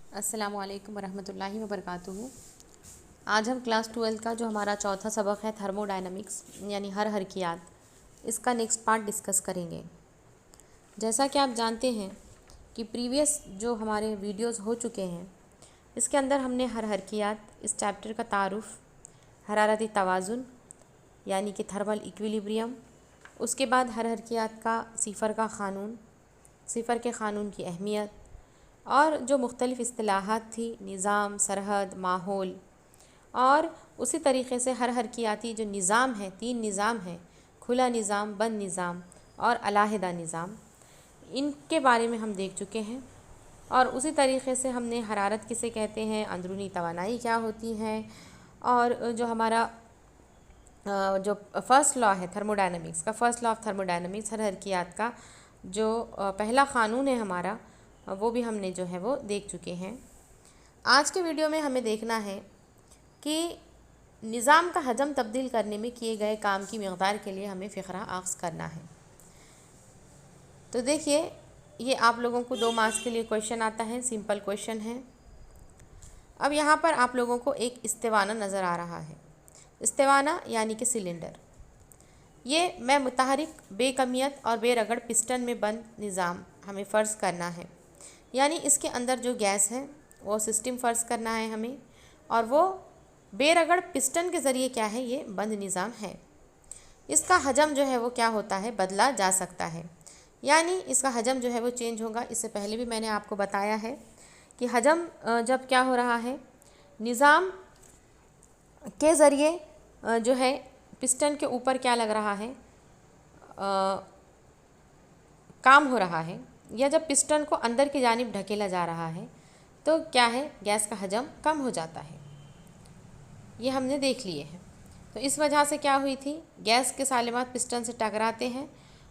अस्सलामुअलैकुम वरहमतुल्लाहि वबरकातुहू। आज हम क्लास 12 का जो हमारा चौथा सबक है थर्मोडायनामिक्स यानी हरकियात, इसका नेक्स्ट पार्ट डिस्कस करेंगे। जैसा कि आप जानते हैं कि प्रीवियस जो हमारे वीडियोस हो चुके हैं, इसके अंदर हमने हरकियात इस चैप्टर का तारुफ़, हरारती तवाज़ुन यानी कि थर्मल इक्विलिब्रियम, उसके बाद हरकियात का सिफ़र का क़ानून, सिफ़र के क़ानून की अहमियत और जो मुख्तलिफ़ इस्तिलाहात थी, निज़ाम, सरहद, माहौल, और उसी तरीक़े से हरकियाती जो निज़ाम है, 3 निज़ाम हैं, खुला निज़ाम, बंद निज़ाम और अलहदा निज़ाम, इनके बारे में हम देख चुके हैं। और उसी तरीक़े से हमने हरारत किसे कहते हैं, अंदरूनी तवानाई क्या होती है, और जो हमारा जो फ़र्स्ट लॉ है थर्मोडायनामिक्स का, फ़र्स्ट लॉ ऑफ थर्मोडायनामिक्स हरकियात का जो पहला क़ानून है हमारा, वो भी हमने जो है वो देख चुके हैं। आज के वीडियो में हमें देखना है कि निज़ाम का हजम तब्दील करने में किए गए काम की मक़दार के लिए हमें फ़िक्रा आख्ज़ करना है। तो देखिए, ये आप लोगों को 2 मार्क्स के लिए क्वेश्चन आता है, सिंपल क्वेश्चन है। अब यहाँ पर आप लोगों को एक इस्तिवाना नज़र आ रहा है। इस्तिवाना यानी कि सिलेंडर। ये मैं मुतहरिक, बेकमियत और बेरगड़ पिस्टन में बंद निज़ाम हमें फ़र्ज़ करना है, यानी इसके अंदर जो गैस है वो सिस्टम फ़र्ज़ करना है हमें, और वो बेरगड़ पिस्टन के ज़रिए क्या है, ये बंद निज़ाम है। इसका हजम जो है वो क्या होता है, बदला जा सकता है, यानी इसका हजम जो है वो चेंज होगा। इससे पहले भी मैंने आपको बताया है कि हजम जब क्या हो रहा है, निज़ाम के ज़रिए जो है पिस्टन के ऊपर क्या लग रहा है, काम हो रहा है, या जब पिस्टन को अंदर की जानिब ढकेला जा रहा है तो क्या है, गैस का हजम कम हो जाता है। ये हमने देख लिए हैं। तो इस वजह से क्या हुई थी, गैस के सालिमात पिस्टन से टकराते हैं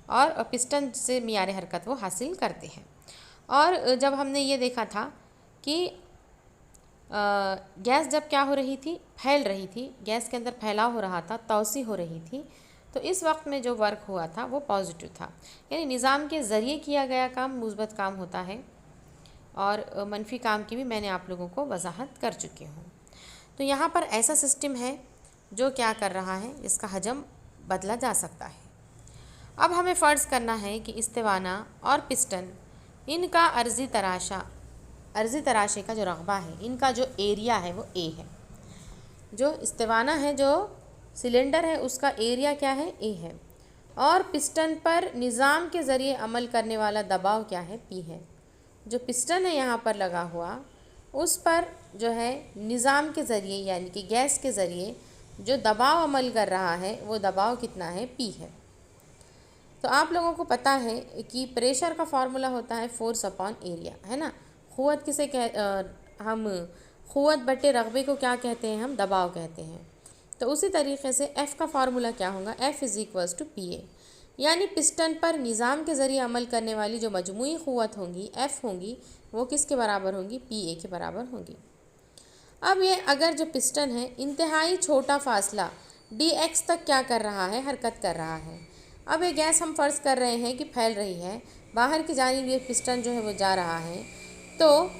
और पिस्टन से मियार हरकत वो हासिल करते हैं। और जब हमने ये देखा था कि गैस जब क्या हो रही थी, फैल रही थी, गैस के अंदर फैलाव हो रहा था, तौसी हो रही थी, तो इस वक्त में जो वर्क हुआ था वो पॉजिटिव था, यानी निज़ाम के ज़रिए किया गया काम मुस्बत काम होता है, और मनफी काम की भी मैंने आप लोगों को वजाहत कर चुकी हूँ। तो यहाँ पर ऐसा सिस्टम है जो क्या कर रहा है, इसका हजम बदला जा सकता है। अब हमें फ़र्ज़ करना है कि इस्तिवाना और पिस्टन, इनका अर्ज़ी तराशे का जो रकबा है, इनका जो एरिया है वो ए है। जो इस्तिवाना है, जो सिलेंडर है, उसका एरिया क्या है, ए है, और पिस्टन पर निज़ाम के ज़रिए अमल करने वाला दबाव क्या है, पी है। जो पिस्टन है यहाँ पर लगा हुआ, उस पर जो है निज़ाम के ज़रिए यानी कि गैस के ज़रिए जो दबाव अमल कर रहा है, वो दबाव कितना है, पी है। तो आप लोगों को पता है कि प्रेशर का फार्मूला होता है फोर्स अपॉन एरिया, है ना। क़ुव्वत किसे हम क़ुव्वत बटे रक़बे को क्या कहते हैं, हम दबाव कहते हैं। तो उसी तरीक़े से F का फार्मूला क्या होगा, F = PA, यानी पिस्टन पर निज़ाम के ज़रिए अमल करने वाली जो मजमूई क़ुव्वत होंगी, F होंगी, वो किसके बराबर होंगी, PA के बराबर होंगी। अब ये अगर जो पिस्टन है इंतहाई छोटा फ़ासला dx तक क्या कर रहा है, हरकत कर रहा है। अब ये गैस हम फ़र्ज़ कर रहे हैं कि फैल रही है, बाहर की जानिब ये पिस्टन जो है वो जा रहा है, तो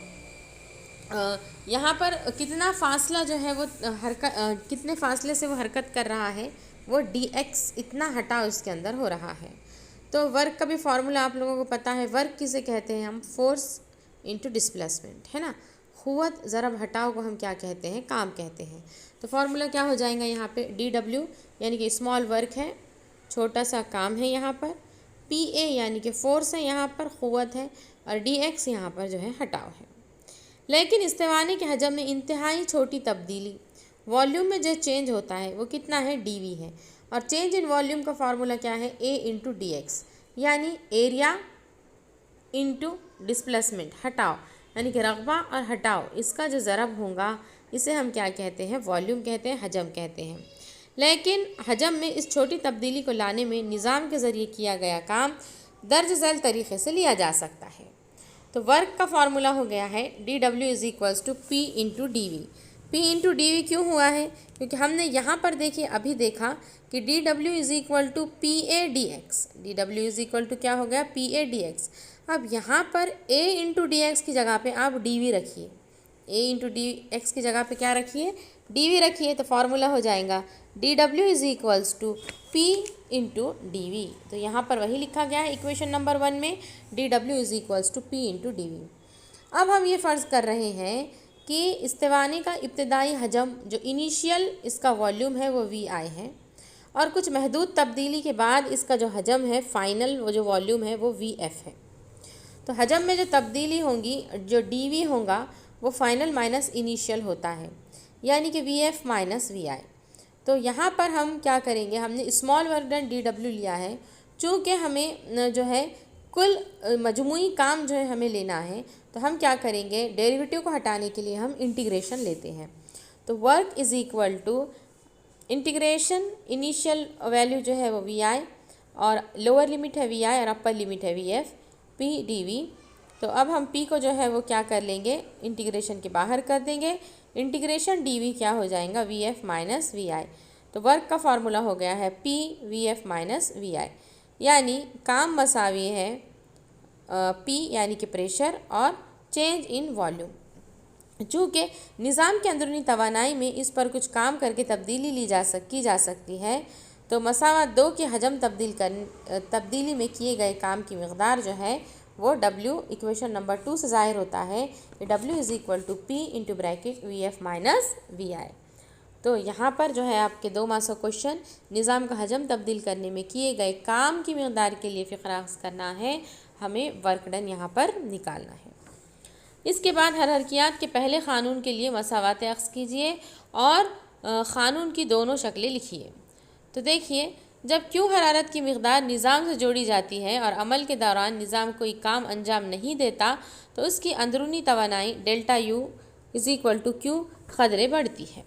यहाँ पर कितना फ़ासला जो है वो कितने फ़ासले से वो हरकत कर रहा है, वो dx इतना हटा उसके अंदर हो रहा है। तो वर्क का भी फार्मूला आप लोगों को पता है, वर्क किसे कहते हैं हम, फोर्स इंटू डिस्प्लेसमेंट, है ना। क़ुव्वत ज़रब हटाव को हम क्या कहते हैं, काम कहते हैं। तो फार्मूला क्या हो जाएगा यहाँ पे, dw यानी कि स्मॉल वर्क है, छोटा सा काम है यहाँ पर, PA यानी कि फोर्स है यहाँ पर, क़ुव्वत है, और dx यहाँ पर जो है हटाव है। लेकिन इस्तिवाने के हजम में इंतहाई छोटी तब्दीली, वॉल्यूम में जो चेंज होता है वो कितना है, dV है, और चेंज इन वॉल्यूम का फार्मूला क्या है, A × dx, यानी एरिया इंटू डिस्प्लेसमेंट, हटाव, यानी कि रकबा और हटाव, इसका जो ज़रब होगा इसे हम क्या कहते हैं, वॉल्यूम कहते हैं, हजम कहते हैं। लेकिन हजम में इस छोटी तब्दीली को लाने में निज़ाम के ज़रिए किया गया काम दर्ज झैल तरीक़े से लिया जा सकता है। तो वर्क का फार्मूला हो गया है dW = P × dV। P × dV क्यों हुआ है, क्योंकि हमने यहाँ पर देखिए अभी देखा कि dW = PA dx, dW = क्या हो गया, PA dx। अब यहाँ पर A × dx की जगह पे आप dV रखिए, ए इंटू डी एक्स की जगह पे क्या रखिए, डी वी रखिए, तो फॉर्मूला हो जाएगा D W is equals to P into D V. तो यहाँ पर वही लिखा गया है इक्वेशन नंबर 1 में, D W is equals to P into D V. अब हम ये फ़र्ज़ कर रहे हैं कि इस्तिवानी का इब्तदाई हजम जो इनिशियल इसका वॉल्यूम है वो वी आई है, और कुछ महदूद तब्दीली के बाद इसका जो हजम है फ़ाइनल वो जो वॉल्यूम है वो वी एफ़ है। तो हजम में जो तब्दीली होंगी, जो डी वी होगा वो फाइनल माइनस इनिशियल होता है, यानी कि V F minus V I. तो यहाँ पर हम क्या करेंगे, हमने small work done D W लिया है, चूँकि हमें जो है कुल मजमूई काम जो है हमें लेना है, तो हम क्या करेंगे, डेरिवेटिव को हटाने के लिए हम इंटीग्रेशन लेते हैं। तो work is equal to integration, initial value जो है वो वी आई और लोअर लिमिट है वी आई और अपर लिमिट है V F P D V. तो अब हम पी को जो है वो क्या कर लेंगे, इंटीग्रेशन के बाहर कर देंगे, इंटीग्रेशन डी वी क्या हो जाएगा, V F minus V I. तो वर्क का फार्मूला हो गया है P V F minus V I, यानी काम मसावी है पी यानी कि प्रेशर और चेंज इन वॉल्यूम। चूँकि निज़ाम के अंदरूनी तवानाई में इस पर कुछ काम करके तब्दीली की जा सकती है, तो मसावत 2 के हजम तब्दीली में किए गए काम की मकदार जो है वो W इक्वेशन नंबर 2 से ज़ाहिर होता है कि W is equal to P into bracket V F minus V I. तो यहाँ पर जो है आपके 2 मार्क्स का क्वेश्चन, निज़ाम का हजम तब्दील करने में किए गए काम की मकदार के लिए फ़िक्रा करना है, हमें वर्क डन यहाँ पर निकालना है। इसके बाद हरकियात के पहले क़ानून के लिए मसावात अक्स कीजिए और क़ानून की दोनों शक्लें लिखिए। तो देखिए, जब क्यू हरारत की मकदार निज़ाम से जोड़ी जाती है और अमल के दौरान निज़ाम कोई काम अंजाम नहीं देता, तो उसकी अंदरूनी तवानाई delta U is equal to Q क़दरे बढ़ती है।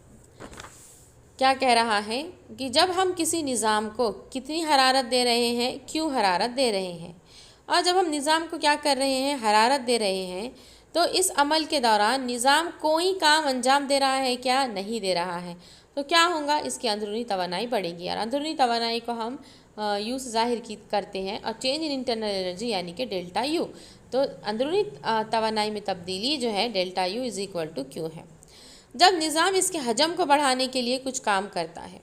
क्या कह रहा है कि जब हम किसी निज़ाम को कितनी हरारत दे रहे हैं, क्यू हरारत दे रहे हैं, और जब हम निज़ाम को क्या कर रहे हैं, हरारत दे रहे हैं, तो इस अमल के दौरान निज़ाम कोई काम अंजाम दे रहा है क्या, नहीं दे रहा है, तो क्या होगा, इसकी अंदरूनी तवानाई बढ़ेगी। और अंदरूनी तवानाई को हम यू से ज़ाहिर करते हैं, और चेंज इन इंटरनल एनर्जी यानी कि डेल्टा यू। तो अंदरूनी तवानाई में तब्दीली जो है delta U is equal to Q है। जब निज़ाम इसके हजम को बढ़ाने के लिए कुछ काम करता है,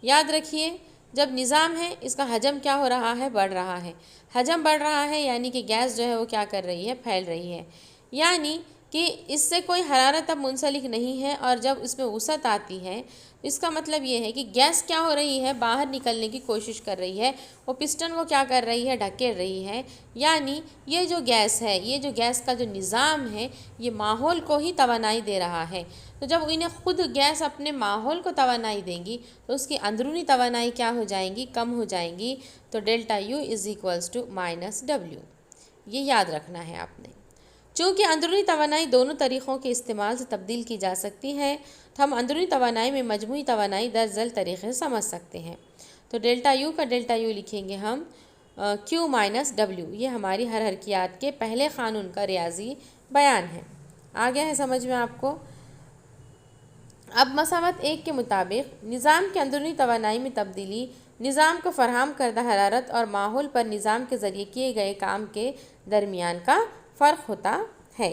याद रखिए, जब निज़ाम है इसका हजम क्या हो रहा है, बढ़ रहा है। हजम बढ़ रहा है यानी कि गैस जो है वो क्या कर रही है, फैल रही है, यानी कि इससे कोई हरारत अब मुंसलिक नहीं है, और जब इसमें वसअत आती है इसका मतलब ये है कि गैस क्या हो रही है, बाहर निकलने की कोशिश कर रही है, वो पिस्टन को क्या कर रही है, ढकेल रही है। यानी ये जो गैस है, ये जो गैस का जो निज़ाम है, ये माहौल को ही तवानाई दे रहा है। तो जब इन्हें खुद गैस अपने माहौल को तवानाई देंगी, तो उसकी अंदरूनी तवानाई क्या हो जाएंगी, कम हो जाएंगी। तो delta U is equals to minus W, ये याद रखना है आपने। चूँकि अंदरूनी तवानाई दोनों तरीक़ों के इस्तेमाल से तब्दील की जा सकती है, तो हम अंदरूनी तवानाई में मजमूई तवानाई दरअसल तरीक़े से समझ सकते हैं। तो डेल्टा यू का डेल्टा यू लिखेंगे हम क्यू माइनस डब्ल्यू, ये हमारी हरकियात के पहले क़ानून का रियाजी बयान है। आ गया है समझ में आपको। अब मसावत 1 के मुताबिक निज़ाम के अंदरूनी तवानाई में तब्दीली निज़ाम को फ़राहम करदा हरारत और माहौल पर निज़ाम के ज़रिए किए गए काम के दरमियान का फ़र्क होता है।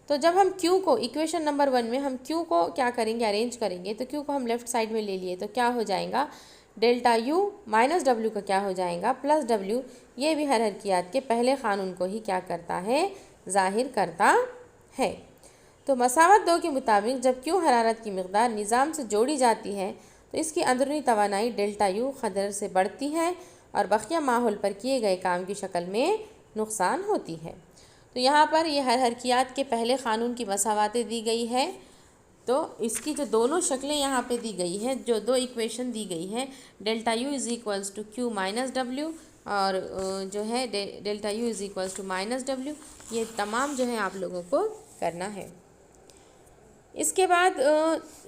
तो जब हम Q को इक्वेशन नंबर 1 में हम Q को क्या करेंगे, अरेंज करेंगे, तो Q को हम लेफ़्ट साइड में ले लिए, तो क्या हो जाएगा, डेल्टा यू माइनस डब्ल्यू का क्या हो जाएगा, प्लस डब्ल्यू। ये भी हरकियात के पहले क़ानून को ही क्या करता है, ज़ाहिर करता है। तो मसावत 2 के मुताबिक जब Q हरारत की मकदार निज़ाम से जोड़ी जाती है, तो इसकी अंदरूनी तवानाई डेल्टा यू क़दर से बढ़ती है और बक़िया माहौल पर किए गए काम की शक्ल में नुकसान होती है। तो यहाँ पर ये हरकियात के पहले क़ानून की मसावातें दी गई है। तो इसकी जो दोनों शक्लें यहाँ पे दी गई हैं, जो 2 इक्वेशन दी गई हैं, delta U is equals to Q minus W और जो है delta U is equals to minus W, ये तमाम जो है आप लोगों को करना है। इसके बाद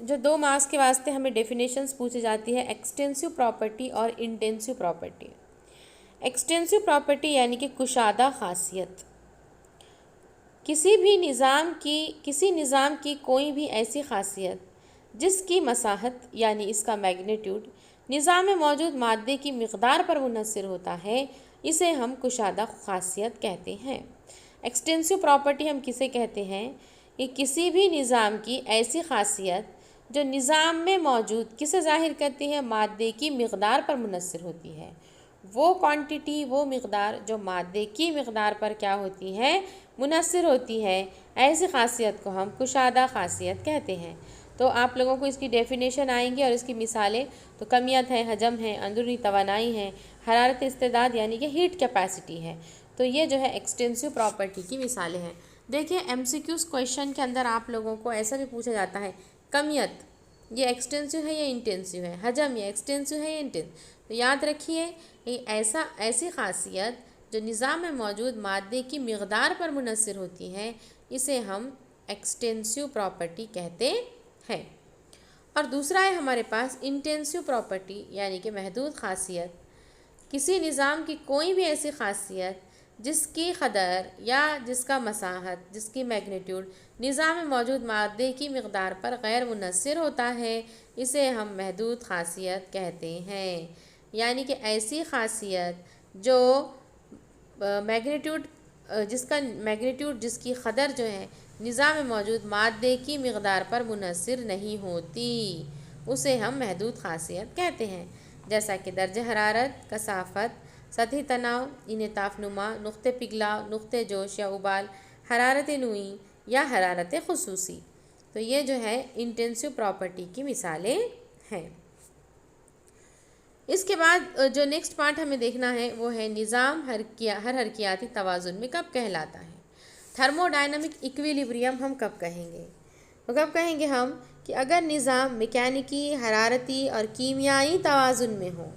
जो 2 मार्क्स के वास्ते हमें डेफिनेशंस पूछी जाती है, एक्सटेंसिव प्रॉपर्टी और इंटेंसिव प्रॉपर्टी। एक्सटेंसिव प्रॉपर्टी यानी कि कुशादा ख़ासियत, किसी निज़ाम की कोई भी ऐसी ख़ासियत जिसकी मसाहत यानी इसका मैग्नीट्यूड निज़ाम में मौजूद मादे की मकदार पर मुनहसर होता है, इसे हम कुशादा ख़ासियत कहते हैं। एक्सटेंसिव प्रॉपर्टी हम किसे कहते हैं, कि किसी भी निज़ाम की ऐसी खासियत जो निज़ाम में मौजूद किसे ज़ाहिर करती है, मादे की मिक़दार पर मुनस्सिर होती है। वो क्वांटिटी, वो मिक़दार जो मादे की मिक़दार पर क्या होती है, मुनस्सिर होती है, ऐसी खासियत को हम कुशादा खासियत कहते हैं। तो आप लोगों को इसकी डेफिनेशन आएंगी और इसकी मिसालें तो कमियत है, हजम है, अंदरूनी तवानाई है, हरारत इस्तेदाद यानी कि हीट कैपेसिटी है। तो ये जो है एक्सटेंसिव प्रॉपर्टी की मिसालें हैं। देखिए एमसीक्यूज़ क्वेश्चन के अंदर आप लोगों को ऐसा भी पूछा जाता है, कमियत ये एक्सटेंसिव है या इंटेंसिव है, हजम ये एक्सटेंसिव है या इंटेंसिव। तो याद रखिए ऐसी खासियत जो निज़ाम में मौजूद मादे की मिक़दार पर मुनस्सिर होती है, इसे हम एक्सटेंसिव प्रॉपर्टी कहते हैं। और दूसरा है हमारे पास इंटेंसिव प्रॉपर्टी यानी कि महदूद खासियत। किसी निज़ाम की कोई भी ऐसी खासियत जिसकी क़दर या जिसका मसाहत, जिसकी मैग्नीट्यूड निज़ाम में मौजूद मादे की मिक़दार पर गैर मुनस्सिर होता है, इसे हम महदूद खासियत कहते हैं। यानी कि ऐसी खासियत जो मैग्नीट्यूड जिसकी क़दर जो है निज़ाम में मौजूद मादे की मिक़दार पर मुनस्सिर नहीं होती, उसे हम महदूद खासियत कहते हैं। जैसा कि दर्जे हरारत, कसाफ़त, सतही तनाव, इन्ताफ़ नुमा, नुक़्ते पिघलाव, नुक़्ते जोश या उबाल, हरारत नूई या हरारत ख़ुसूसी। तो ये जो है इंटेंसिव प्रॉपर्टी की मिसालें हैं। इसके बाद जो नेक्स्ट पार्ट हमें देखना है वो है निज़ाम हर हरकियाती तवाज़ुन में कब कहलाता है। थर्मोडायनामिक इक्विलिब्रियम हम कब कहेंगे, तो कब कहेंगे हम कि अगर निज़ाम मैकेनिकी, हरारती और कीमियाई तवाज़ुन में हो,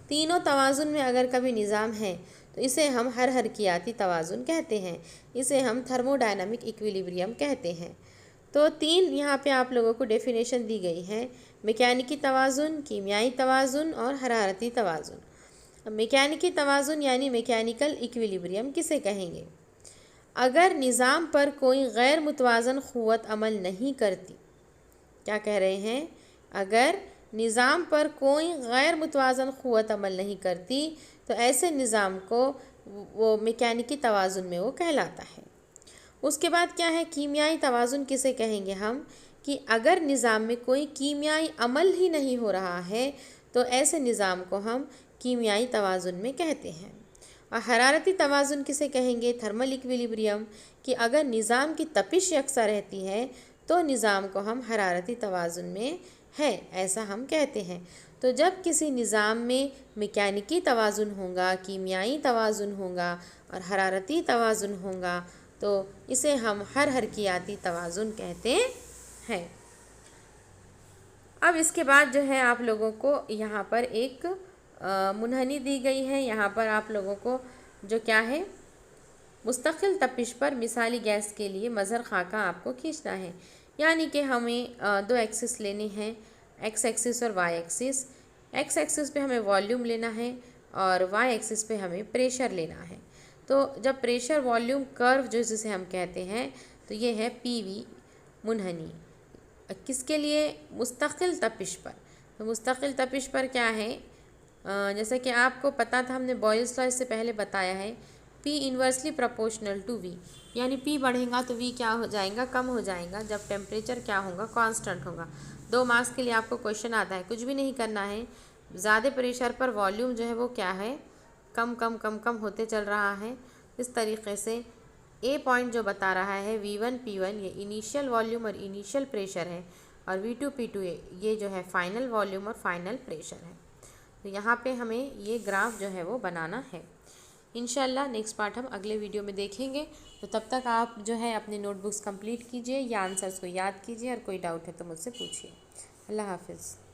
तीनों तवाज़ुन में अगर कभी निज़ाम है तो इसे हम हरकियाती तवाज़ुन कहते हैं, इसे हम थर्मोडायनामिक इक्विलिब्रियम कहते हैं। तो तीन यहाँ पे आप लोगों को डेफिनेशन दी गई है, मैकेनिकी तवाज़ुन, कीमियाई तवाज़ुन और हरारती तवाज़ुन। मैकेनिकी तवाज़ुन यानी मैकेनिकल इक्विलिब्रियम किसे कहेंगे, अगर निज़ाम पर कोई गैर मुतवाज़न क़ुव्वत अमल नहीं करती। क्या कह रहे हैं, अगर निज़ाम पर कोई गैर मुतवाज़न क़ुव्वत अमल नहीं करती तो ऐसे निज़ाम को वो मैकेनिकी तवाज़ुन में वो कहलाता है। उसके बाद क्या है, कीमियाई तवाज़ुन किसे कहेंगे हम, कि अगर निज़ाम में कोई कीमियाई अमल ही नहीं हो रहा है तो ऐसे निज़ाम को हम कीमियाई तवाज़ुन में कहते हैं। और हरारती तवाज़ुन किसे कहेंगे, थर्मल इक्विलिब्रियम, कि अगर निज़ाम की तपिश यकसा रहती है तो निज़ाम को हम हरारती तवाज़ुन में है ऐसा हम कहते हैं। तो जब किसी निज़ाम में मैकेनिकी तवाज़ुन होगा, कीमियाई तवाज़ुन होगा और हरारती तवाज़ुन होगा तो इसे हम हरकियाती तवाज़ुन कहते हैं। अब इसके बाद जो है आप लोगों को यहाँ पर एक मुनहनी दी गई है। यहाँ पर आप लोगों को जो क्या है, मुस्तकिल तपिश पर मिसाली गैस के लिए मज़हर खाका आपको खींचना है। यानी कि हमें दो एक्सिस लेने हैं, एक्स एक्सिस और वाई एक्सिस। एक्स एक्सिस पे हमें वॉल्यूम लेना है और वाई एक्सिस पे हमें प्रेशर लेना है। तो जब प्रेशर वॉल्यूम कर्व जो जिसे हम कहते हैं, तो ये है पीवी मुनहनी। किसके लिए, मुस्तकिल तपिश पर। तो मुस्तकिल तपिश पर क्या है, जैसे कि आपको पता था, हमने बॉयल्स लॉ इससे पहले बताया है, P inversely proportional to V, यानी P बढ़ेगा तो V क्या हो जाएगा, कम हो जाएगा, जब टेम्परेचर क्या होगा, कांस्टेंट होगा। 2 मार्क्स के लिए आपको क्वेश्चन आता है, कुछ भी नहीं करना है, ज़्यादा प्रेशर पर वॉल्यूम जो है वो क्या है, कम कम कम कम होते चल रहा है। इस तरीके से A पॉइंट जो बता रहा है V1 P1 ये इनिशियल वॉल्यूम और इनिशियल प्रेशर है, और V2 P2 ये जो है फाइनल वॉल्यूम और फाइनल प्रेशर है। तो यहाँ पे हमें ये ग्राफ जो है वो बनाना है। इंशाल्लाह नेक्स्ट पार्ट हम अगले वीडियो में देखेंगे। तो तब तक आप जो है अपनी नोटबुक्स कंप्लीट कीजिए या आंसर्स को याद कीजिए, और कोई डाउट है तो मुझसे पूछिए। अल्लाह हाफिज़।